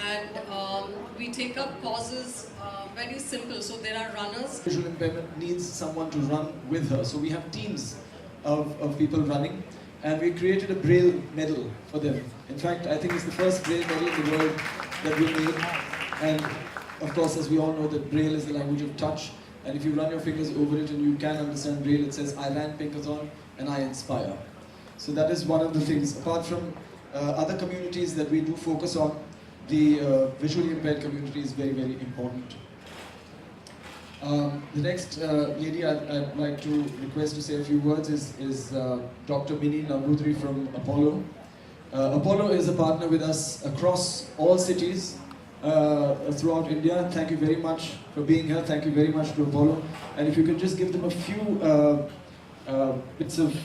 and we take up causes very simple. So there are runners. Visual impairment needs someone to run with her. So we have teams of people running, and we created a Braille medal for them. In fact, I think it's the first Braille medal in the world that we made. And of course, as we all know, that Braille is the language of touch. And if you run your fingers over it and you can understand Braille, it says, I ran Pinkathon and I inspire. So that is one of the things. Apart from other communities that we do focus on, the visually impaired community is very, very important. The next lady I'd like to request to say a few words is Dr. Milind from Apollo. Apollo is a partner with us across all cities throughout India. Thank you very much for being here. Thank you very much to Apollo. And if you could just give them a few bits of,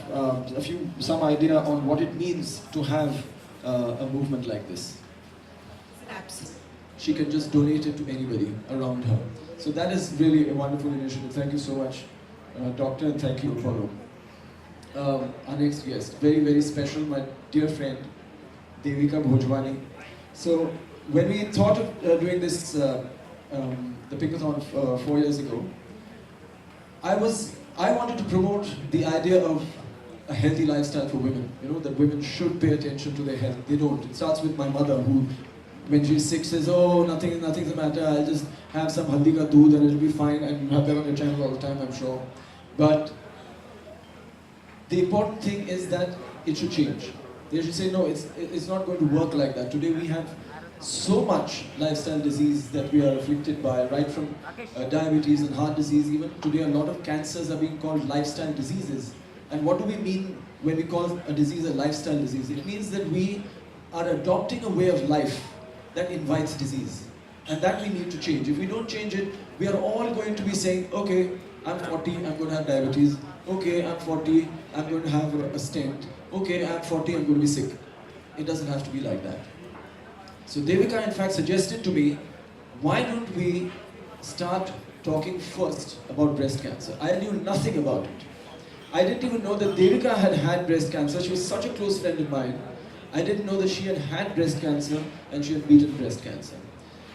some idea on what it means to have a movement like this. Absolutely. She can just donate it to anybody around her. So that is really a wonderful initiative. Thank you so much, Doctor, and thank you, Apollo. Our next guest, very, very special, my dear friend, Devika Bhojwani. So when we thought of doing this, the Pinkathon 4 years ago, I wanted to promote the idea of a healthy lifestyle for women. You know, that women should pay attention to their health. They don't. It starts with my mother, who, when she's sick, says, oh, nothing's the matter, I'll just have some haldi ka doodh and it'll be fine, and you have that on your channel all the time, I'm sure. But the important thing is that it should change. They should say, no, it's not going to work like that. Today we have so much lifestyle disease that we are afflicted by, right from diabetes and heart disease. Even today a lot of cancers are being called lifestyle diseases. And what do we mean when we call a disease a lifestyle disease? It means that we are adopting a way of life that invites disease. And that we need to change. If we don't change it, we are all going to be saying, okay, I'm 40, I'm going to have diabetes. Okay, I'm 40, I'm going to have a stent. Okay, I'm 40, I'm going to be sick. It doesn't have to be like that. So Devika in fact suggested to me, why don't we start talking first about breast cancer? I knew nothing about it. I didn't even know that Devika had had breast cancer. She was such a close friend of mine. I didn't know that she had had breast cancer and she had beaten breast cancer.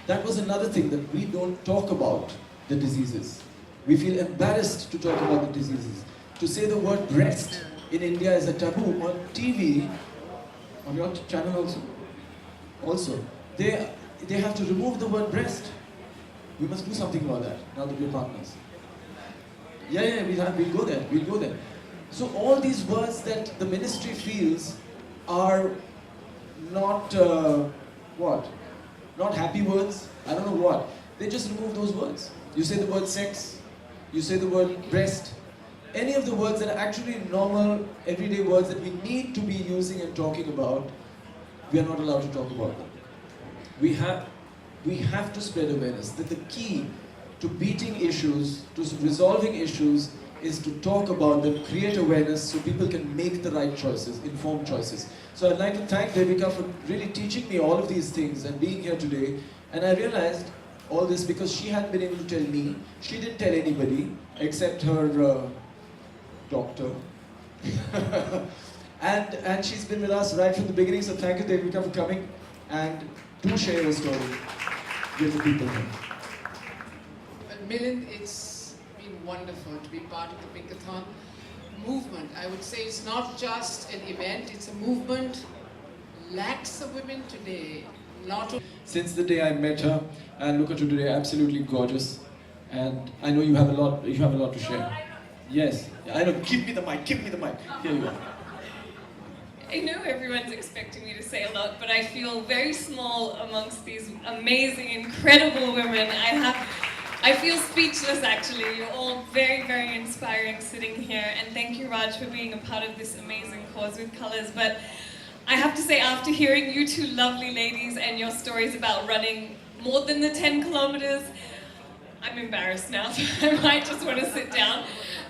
That was another thing, that we don't talk about the diseases. We feel embarrassed to talk about the diseases. To say the word breast in India is a taboo. On TV, on your channel also, they have to remove the word breast. We must do something about that, now that we're partners. Yeah, we'll go there. So all these words that the ministry feels are not, not happy words, I don't know what. They just remove those words. You say the word sex, you say the word breast, any of the words that are actually normal, everyday words that we need to be using and talking about, we are not allowed to talk about them. We have to spread awareness that the key to beating issues, to resolving issues, is to talk about them, create awareness so people can make the right choices, informed choices. So I'd like to thank Devika for really teaching me all of these things and being here today. And I realized all this because she hadn't been able to tell me. She didn't tell anybody except her doctor. and she's been with us right from the beginning. So thank you, Devika, for coming, and do share your story with the people here. Milind, it's been wonderful to be part of the Pinkathon movement. I would say it's not just an event, it's a movement. Lakhs of women today, not only... Since the day I met her, and look at her today, absolutely gorgeous. And I know you have a lot to share. Yes, I know, give me the mic. Here you are. I know everyone's expecting me to say a lot, but I feel very small amongst these amazing, incredible women. I feel speechless actually. You're all very, very inspiring sitting here, and thank you, Raj, for being a part of this amazing cause with Colors. But I have to say, after hearing you two lovely ladies and your stories about running more than the 10 kilometers, I'm embarrassed now, so I might just want to sit down.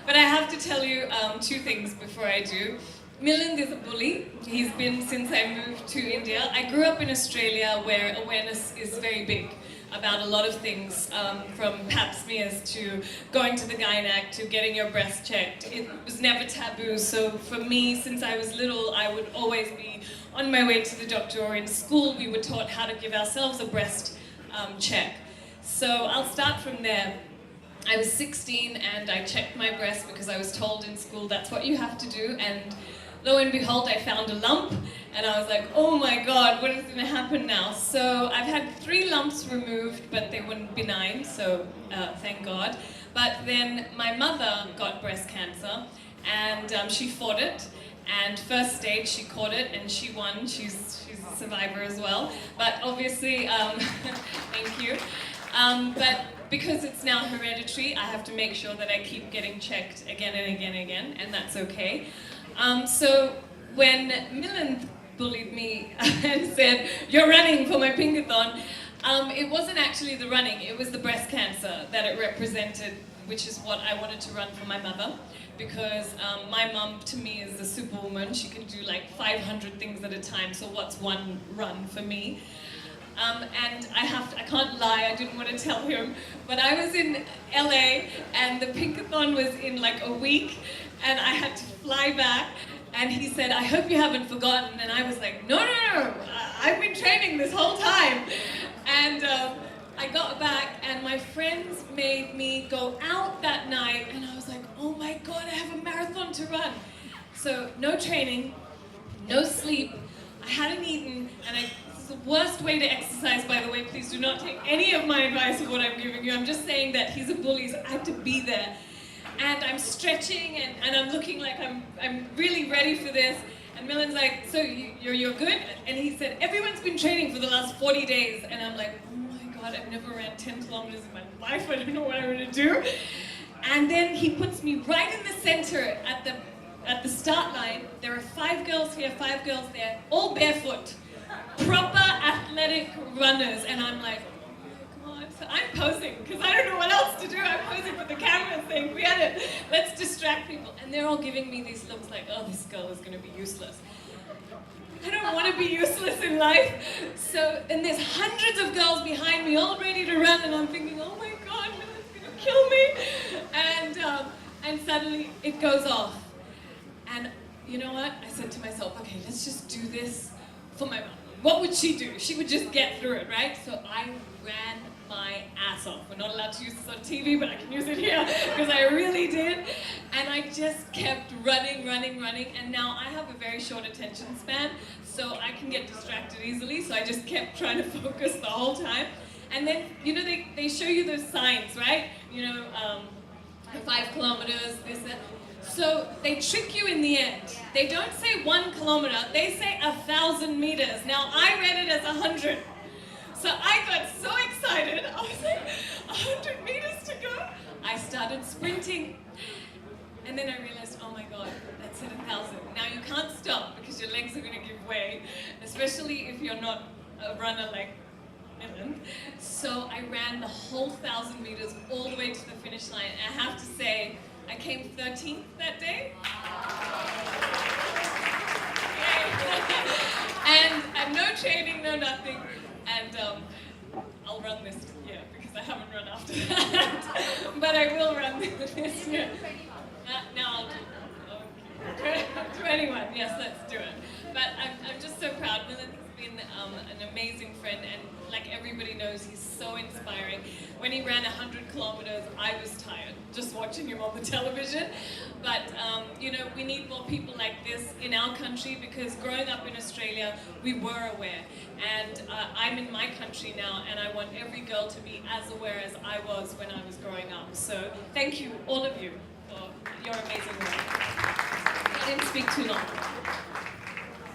But I have to tell you two things before I do. Milind is a bully. He's been since I moved to India. I grew up in Australia where awareness is very big about a lot of things, from pap smears to going to the gynac to getting your breast checked. It was never taboo, so for me, since I was little, I would always be on my way to the doctor, or in school we were taught how to give ourselves a breast check. So I'll start from there. I was 16 and I checked my breast because I was told in school that's what you have to do, and lo and behold I found a lump and I was like, oh my god, what is going to happen now? So I've had 3 lumps removed, but they weren't benign, so thank God. But then my mother got breast cancer and she fought it, and first stage she caught it and she won. She's a survivor as well, but obviously thank you. But because it's now hereditary, I have to make sure that I keep getting checked again and again and again, and that's okay. So when Milind bullied me and said, you're running for my Pinkathon, it wasn't actually the running, it was the breast cancer that it represented, which is what I wanted to run for my mother, because my mum to me is a superwoman. She can do like 500 things at a time, so what's one run for me? And I can't lie, I didn't want to tell him, but I was in LA and the Pinkathon was in like a week and I had to fly back, and he said, I hope you haven't forgotten, and I was like, no, I've been training this whole time. And I got back and my friends made me go out that night, and I was like, oh my god, I have a marathon to run. So no training, no sleep, I hadn't eaten, and it's the worst way to exercise, by the way. Please do not take any of my advice of what I'm giving you. I'm just saying that he's a bully, so I have to be there. And I'm stretching and I'm looking like I'm really ready for this. And Milind's like, so you're good? And he said, everyone's been training for the last 40 days. And I'm like, oh my god, I've never ran 10 kilometers in my life. I don't know what I'm gonna do. And then he puts me right in the center at the start line. There are 5 girls here, 5 girls there, all barefoot. Proper athletic runners. And I'm like, oh my god. So I'm posing, because I don't know what else to do. I'm posing for the camera saying, forget it, let's distract people. And they're all giving me these looks like, oh, this girl is going to be useless. I don't want to be useless in life. So, and there's hundreds of girls behind me all ready to run, and I'm thinking, oh my god, no, it's going to kill me. And suddenly it goes off. And you know what? I said to myself, okay, let's just do this for my mom. What would she do? She would just get through it, right? So I ran my ass off. We're not allowed to use this on TV, but I can use it here because I really did. And I just kept running, and now I have a very short attention span, so I can get distracted easily, so I just kept trying to focus the whole time. And then, you know, they show you those signs, right? You know, 5 kilometers, this, that. So they trick you in the end. They don't say 1 kilometer, they say 1,000 meters. Now I read it as 100. So I got so excited, I was like, 100 meters to go. I started sprinting. And then I realized, oh my god, that's at 1,000. Now you can't stop because your legs are going to give way, especially if you're not a runner like Milind. So I ran the whole 1,000 meters all the way to the finish line. And I have to say, I came 13th that day. And no training, no nothing. And I'll run this year because I haven't run after that. But I will run this year. Now I'll do 21. Yes, let's do it. But I'm just so proud. Milind's been an amazing friend, and like everybody knows, he's so inspiring. When he ran 100 kilometers, I was tired just watching him on the television. But you know, we need more people like this in our country, because growing up in Australia, we were aware. And I'm in my country now, and I want every girl to be as aware as I was when I was growing up. So thank you, all of you, for your amazing work. I didn't speak too long.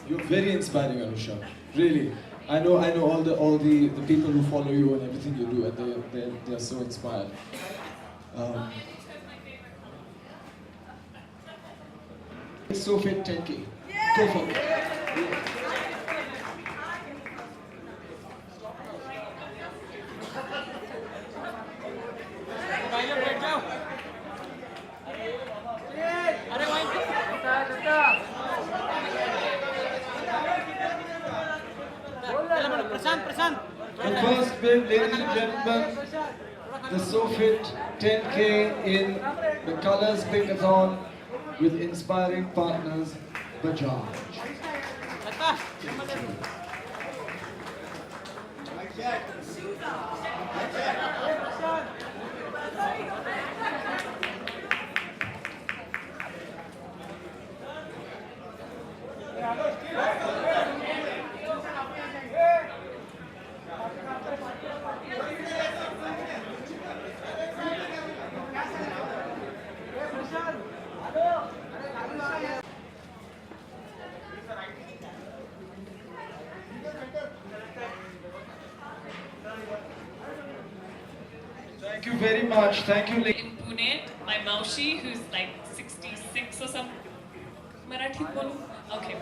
You're very inspiring, Anushka. Really. I know all the people who follow you and everything you do, and they're so inspired. So fit 10K. Go for it. The first wave, ladies and gentlemen, the SoFit 10K in the Colors Pinkathon with inspiring partners, Bajaj. Thank you very much. Thank you. In Pune, my Maushi, who's like 66 or something. Marathi bolu? Okay,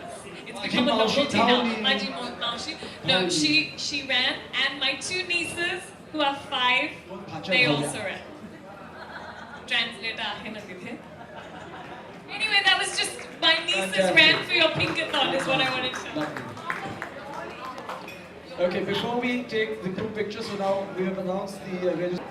it's become a novelty now. Maji Maushi. No, she ran, and my two nieces, who are 5, they also ran. Translator Anyway, that was just my nieces ran for your Pinkathon is what I wanted to say. Okay, before we take the group picture, so now we have announced the registration.